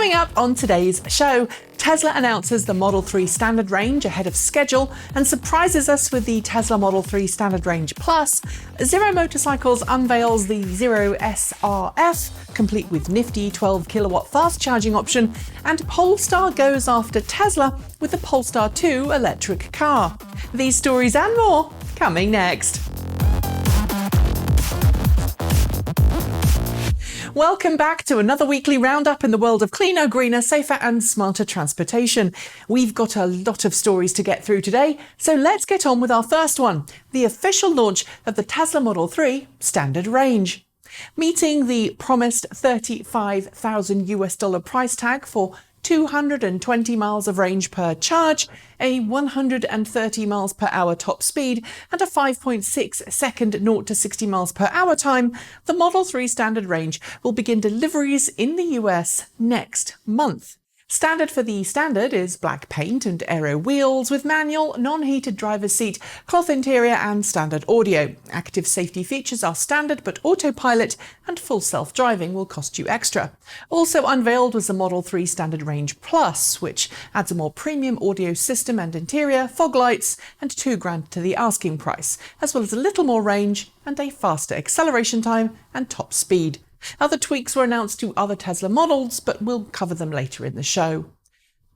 Coming up on today's show, Tesla announces the Model 3 Standard Range ahead of schedule and surprises us with the Tesla Model 3 Standard Range Plus. Zero Motorcycles unveils the Niro SRF, complete with nifty 12-kilowatt fast charging option, and Polestar goes after Tesla with the Polestar 2 electric car. These stories and more coming next. Welcome back to another weekly roundup in the world of cleaner, greener, safer and smarter transportation. We've got a lot of stories to get through today, so let's get on with our first one, the official launch of the Tesla Model 3 Standard Range. Meeting the promised $35,000 price tag for 220 miles of range per charge, a 130 miles per hour top speed, and a 5.6 second 0 to 60 miles per hour time, the Model 3 Standard Range will begin deliveries in the US next month. Standard for the Standard is black paint and aero wheels with manual, non-heated driver's seat, cloth interior and standard audio. Active safety features are standard, but autopilot and full self-driving will cost you extra. Also unveiled was the Model 3 Standard Range Plus, which adds a more premium audio system and interior, fog lights and $2,000 to the asking price, as well as a little more range and a faster acceleration time and top speed. Other tweaks were announced to other Tesla models, but we'll cover them later in the show.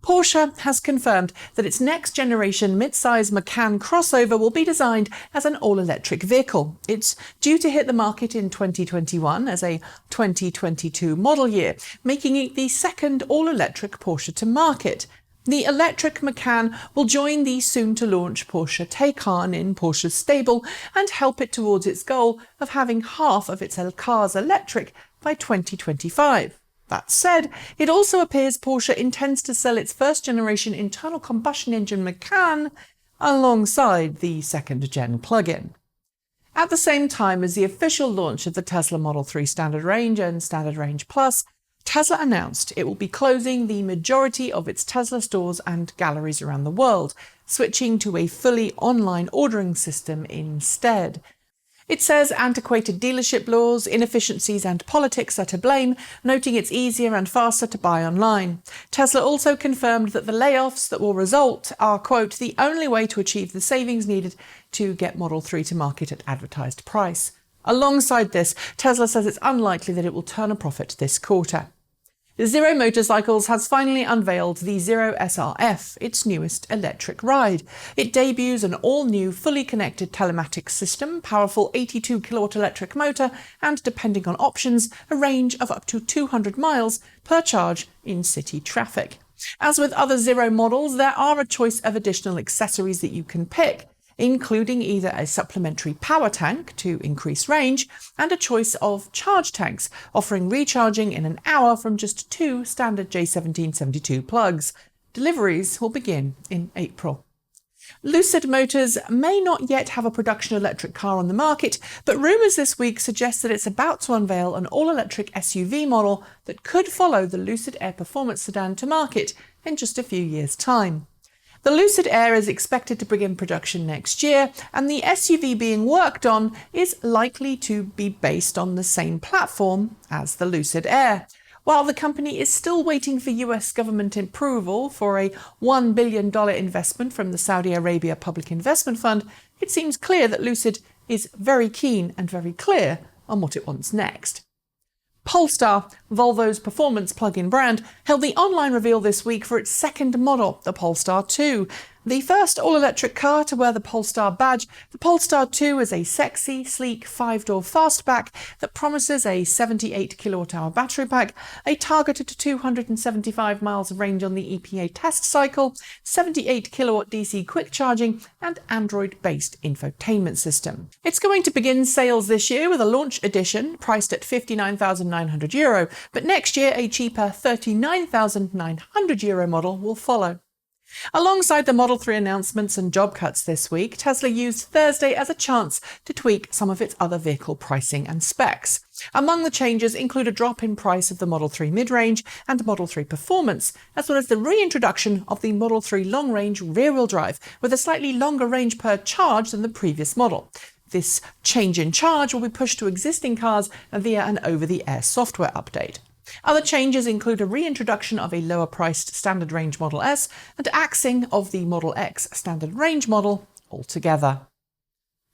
Porsche has confirmed that its next-generation mid-size Macan Crossover will be designed as an all-electric vehicle. It's due to hit the market in 2021 as a 2022 model year, making it the second all-electric Porsche to market. The electric Macan will join the soon-to-launch Porsche Taycan in Porsche's stable and help it towards its goal of having half of its cars electric by 2025. That said, it also appears Porsche intends to sell its first-generation internal combustion engine Macan alongside the second-gen plug-in. At the same time as the official launch of the Tesla Model 3 Standard Range and Standard Range Plus, Tesla announced it will be closing the majority of its Tesla stores and galleries around the world, switching to a fully online ordering system instead. It says antiquated dealership laws, inefficiencies and politics are to blame, noting it's easier and faster to buy online. Tesla also confirmed that the layoffs that will result are, quote, the only way to achieve the savings needed to get Model 3 to market at advertised price. Alongside this, Tesla says it's unlikely that it will turn a profit this quarter. Zero Motorcycles has finally unveiled the Niro SRF, its newest electric ride. It debuts an all-new, fully connected telematics system, powerful 82-kilowatt electric motor, and, depending on options, a range of up to 200 miles per charge in city traffic. As with other Niro models, there are a choice of additional accessories that you can pick, including either a supplementary power tank to increase range and a choice of charge tanks, offering recharging in an hour from just 2 standard J1772 plugs. Deliveries will begin in April. Lucid Motors may not yet have a production electric car on the market, but rumours this week suggest that it's about to unveil an all-electric SUV model that could follow the Lucid Air performance sedan to market in just a few years' time. The Lucid Air is expected to begin production next year, and the SUV being worked on is likely to be based on the same platform as the Lucid Air. While the company is still waiting for US government approval for a $1 billion investment from the Saudi Arabia Public Investment Fund, it seems clear that Lucid is very keen and very clear on what it wants next. Polestar, Volvo's performance plug-in brand, held the online reveal this week for its second model, the Polestar 2. The first all-electric car to wear the Polestar badge, the Polestar 2 is a sexy, sleek 5-door fastback that promises a 78 kilowatt-hour battery pack, a targeted 275 miles of range on the EPA test cycle, 78 kilowatt DC quick charging, and Android-based infotainment system. It's going to begin sales this year with a launch edition priced at €59,900, but next year a cheaper €39,900 model will follow. Alongside the Model 3 announcements and job cuts this week, Tesla used Thursday as a chance to tweak some of its other vehicle pricing and specs. Among the changes include a drop in price of the Model 3 mid-range and Model 3 Performance, as well as the reintroduction of the Model 3 long-range rear-wheel drive, with a slightly longer range per charge than the previous model. This change in charge will be pushed to existing cars via an over-the-air software update. Other changes include a reintroduction of a lower-priced standard range Model S and axing of the Model X standard range model altogether.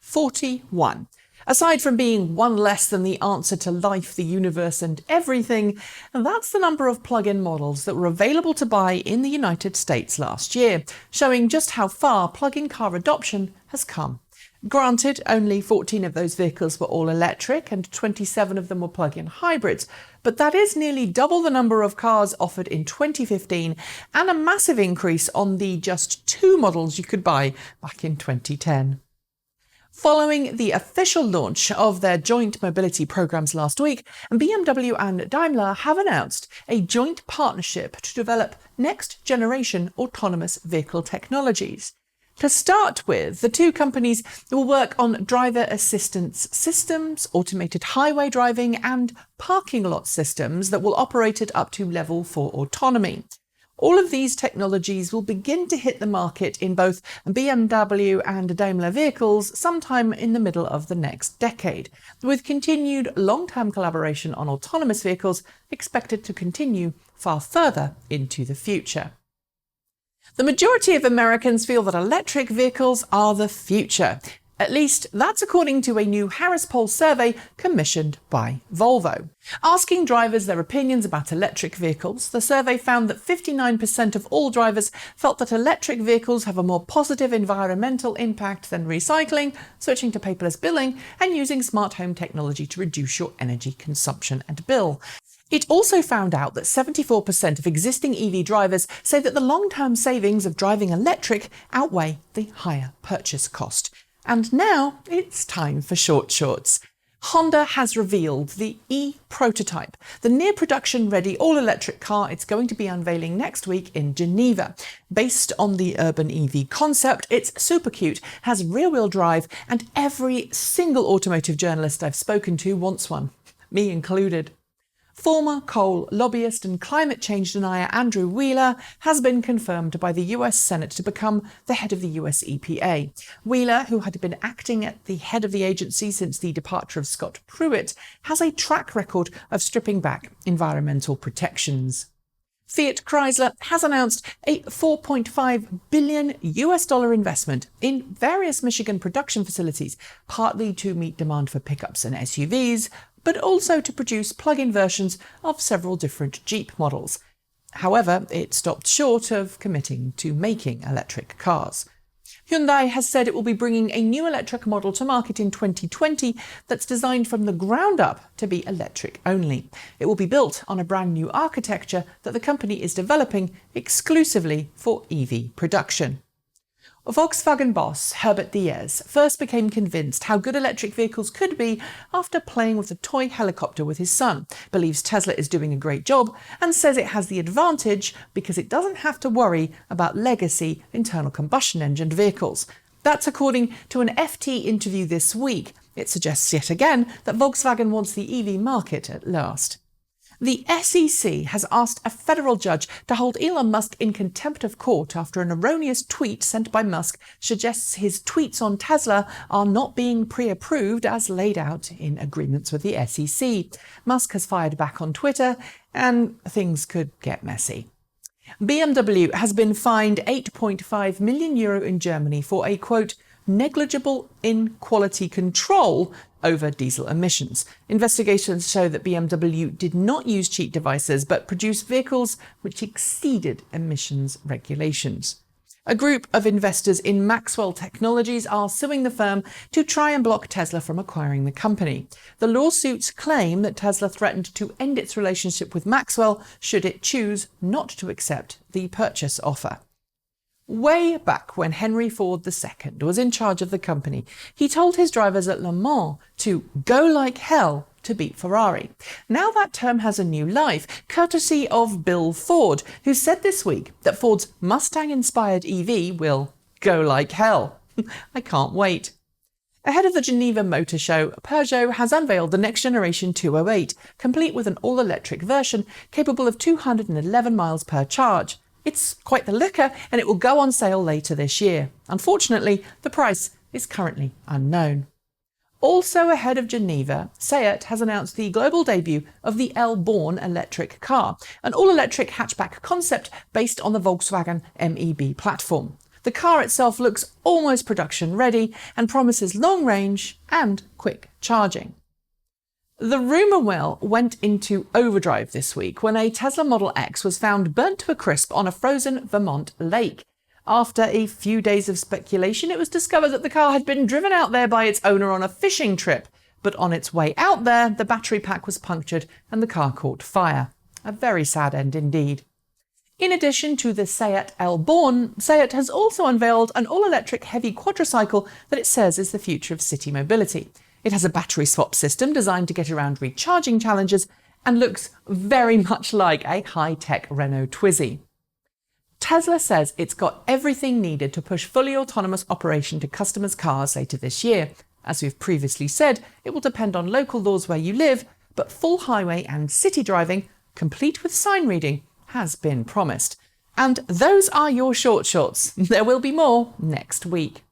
41. Aside from being one less than the answer to life, the universe and everything, that's the number of plug-in models that were available to buy in the United States last year, showing just how far plug-in car adoption has come. Granted, only 14 of those vehicles were all electric and 27 of them were plug-in hybrids, but that is nearly double the number of cars offered in 2015 and a massive increase on the just 2 models you could buy back in 2010. Following the official launch of their joint mobility programs last week, BMW and Daimler have announced a joint partnership to develop next-generation autonomous vehicle technologies. To start with, the two companies will work on driver assistance systems, automated highway driving, and parking lot systems that will operate at up to level 4 autonomy. All of these technologies will begin to hit the market in both BMW and Daimler vehicles sometime in the middle of the next decade, with continued long-term collaboration on autonomous vehicles expected to continue far further into the future. The majority of Americans feel that electric vehicles are the future. At least that's according to a new Harris Poll survey commissioned by Volvo. Asking drivers their opinions about electric vehicles, the survey found that 59% of all drivers felt that electric vehicles have a more positive environmental impact than recycling, switching to paperless billing, and using smart home technology to reduce your energy consumption and bill. It also found out that 74% of existing EV drivers say that the long-term savings of driving electric outweigh the higher purchase cost. And now it's time for shorts. Honda has revealed the e-prototype, the near-production ready all-electric car it's going to be unveiling next week in Geneva. Based on the urban EV concept, it's super cute, has rear-wheel drive, and every single automotive journalist I've spoken to wants one, me included. Former coal lobbyist and climate change denier Andrew Wheeler has been confirmed by the US Senate to become the head of the US EPA. Wheeler, who had been acting at the head of the agency since the departure of Scott Pruitt, has a track record of stripping back environmental protections. Fiat Chrysler has announced a $4.5 billion investment in various Michigan production facilities, partly to meet demand for pickups and SUVs, but also to produce plug-in versions of several different Jeep models. However, it stopped short of committing to making electric cars. Hyundai has said it will be bringing a new electric model to market in 2020 that's designed from the ground up to be electric only. It will be built on a brand new architecture that the company is developing exclusively for EV production. Volkswagen boss Herbert Diess first became convinced how good electric vehicles could be after playing with a toy helicopter with his son, believes Tesla is doing a great job, and says it has the advantage because it doesn't have to worry about legacy internal combustion engine vehicles. That's according to an FT interview this week. It suggests yet again that Volkswagen wants the EV market at last. The SEC has asked a federal judge to hold Elon Musk in contempt of court after an erroneous tweet sent by Musk suggests his tweets on Tesla are not being pre-approved as laid out in agreements with the SEC. Musk has fired back on Twitter, and things could get messy. BMW has been fined €8.5 million in Germany for a, quote, negligible in-quality control over diesel emissions. Investigations show that BMW did not use cheat devices but produced vehicles which exceeded emissions regulations. A group of investors in Maxwell Technologies are suing the firm to try and block Tesla from acquiring the company. The lawsuits claim that Tesla threatened to end its relationship with Maxwell should it choose not to accept the purchase offer. Way back when Henry Ford II was in charge of the company, he told his drivers at Le Mans to go like hell to beat Ferrari. Now that term has a new life, courtesy of Bill Ford, who said this week that Ford's Mustang-inspired EV will go like hell. I can't wait. Ahead of the Geneva Motor Show, Peugeot has unveiled the next generation 208, complete with an all-electric version capable of 211 miles per charge. It's quite the looker, and it will go on sale later this year. Unfortunately, the price is currently unknown. Also ahead of Geneva, Seat has announced the global debut of the LBorn electric car, an all-electric hatchback concept based on the Volkswagen MEB platform. The car itself looks almost production ready and promises long range and quick charging. The rumour mill went into overdrive this week when a Tesla Model X was found burnt to a crisp on a frozen Vermont lake. After a few days of speculation, it was discovered that the car had been driven out there by its owner on a fishing trip, but on its way out there, the battery pack was punctured and the car caught fire. A very sad end indeed. In addition to the Seat LBorn, Seat has also unveiled an all-electric heavy quadricycle that it says is the future of city mobility. It has a battery swap system designed to get around recharging challenges and looks very much like a high-tech Renault Twizy. Tesla says it's got everything needed to push fully autonomous operation to customers' cars later this year. As we've previously said, it will depend on local laws where you live, but full highway and city driving, complete with sign reading, has been promised. And those are your shorts. There will be more next week.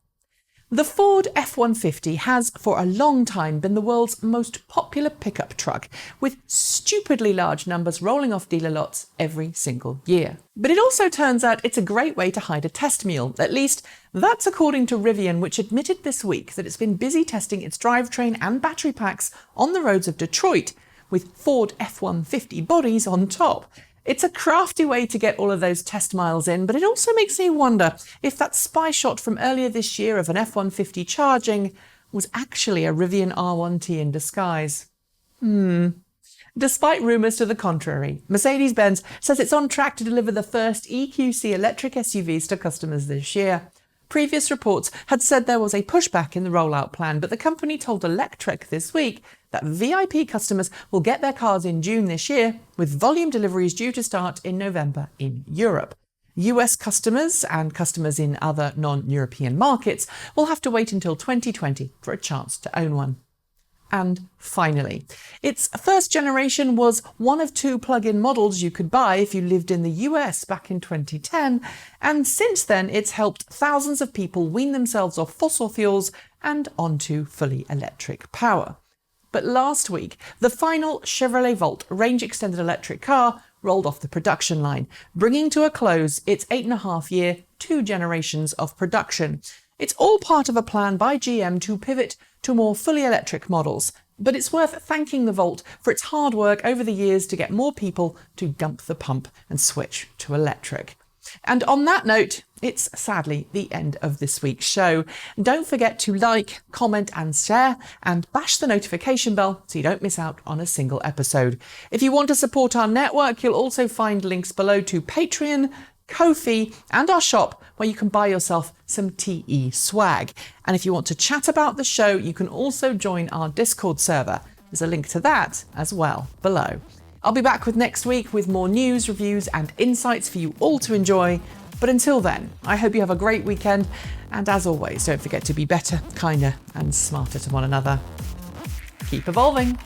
The Ford F-150 has for a long time been the world's most popular pickup truck, with stupidly large numbers rolling off dealer lots every single year. But it also turns out it's a great way to hide a test mule. At least that's according to Rivian, which admitted this week that it's been busy testing its drivetrain and battery packs on the roads of Detroit, with Ford F-150 bodies on top. It's a crafty way to get all of those test miles in, but it also makes me wonder if that spy shot from earlier this year of an F-150 charging was actually a Rivian R1T in disguise. Despite rumours to the contrary, Mercedes-Benz says it's on track to deliver the first EQC electric SUVs to customers this year. Previous reports had said there was a pushback in the rollout plan, but the company told Electrek this week that VIP customers will get their cars in June this year, with volume deliveries due to start in November in Europe. US customers and customers in other non-European markets will have to wait until 2020 for a chance to own one. And finally, its first generation was one of 2 plug-in models you could buy if you lived in the US back in 2010, and since then it's helped thousands of people wean themselves off fossil fuels and onto fully electric power. But last week, the final Chevrolet Volt range-extended electric car rolled off the production line, bringing to a close its 8.5-year, 2 generations of production. It's all part of a plan by GM to pivot to more fully electric models, but it's worth thanking the Volt for its hard work over the years to get more people to dump the pump and switch to electric. And on that note, it's sadly the end of this week's show. Don't forget to like, comment and share, and bash the notification bell so you don't miss out on a single episode. If you want to support our network, you'll also find links below to Patreon, Ko-fi and our shop where you can buy yourself some TE swag. And if you want to chat about the show, you can also join our Discord server. There's a link to that as well below. I'll be back with next week with more news, reviews and insights for you all to enjoy. But until then, I hope you have a great weekend. And as always, don't forget to be better, kinder and smarter to one another. Keep evolving.